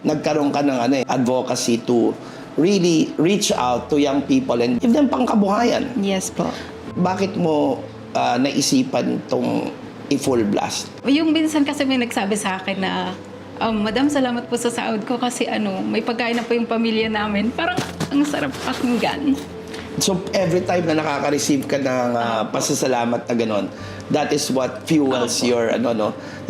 nagkaroon ka ng advocacy to really reach out to young people and give them pangkabuhayan. Yes po. Bakit mo naisipan tong i-full blast? Yung minsan kasi may nagsabi sa akin na, Madam, salamat po sa sahod ko kasi may pagkain na po yung pamilya namin. Parang ang sarap pakinggan. So every time na nakaka-receive ka ng pasasalamat na gano'n, that is what fuels your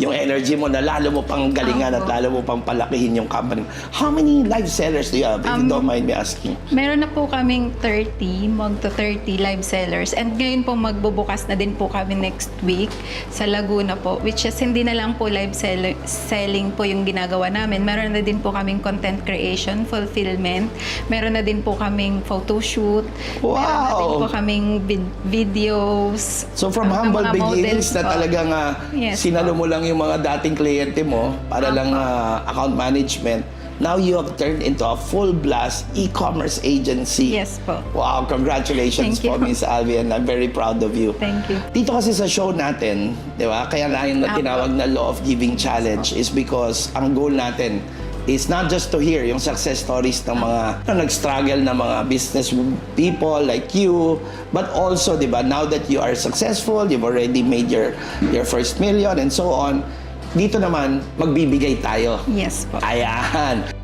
yung energy mo na lalo mo pang galingan at lalo mo pang palakihin yung company. How many live sellers do you have, if you don't mind me asking? Meron na po kaming 30, magto 30 live sellers. And ngayon po magbubukas na din po kami next week sa Laguna po, which is hindi na lang po live selling po yung ginagawa namin. Meron na din po kaming content creation, fulfillment. Meron na din po kaming photoshoot. Wow! Meron na din po kaming videos. So from ng humble mga beginnings models na po. talagang Yes sinalo po. mo lang yung mga dating kliyente mo para lang account management, now you have turned into a full blast e-commerce agency. Yes po. Wow, congratulations Thank you. po, Miss Alvian. I'm very proud of you. Thank you. Dito kasi sa show natin, di ba, kaya na yung tinawag na Law of Giving Challenge is because ang goal natin is not just to hear yung success stories ng mga nag-struggle na mga business people like you, but also, di ba, now that you are successful, you've already made your first million and so on, dito naman, magbibigay tayo. Yes po. Ayan.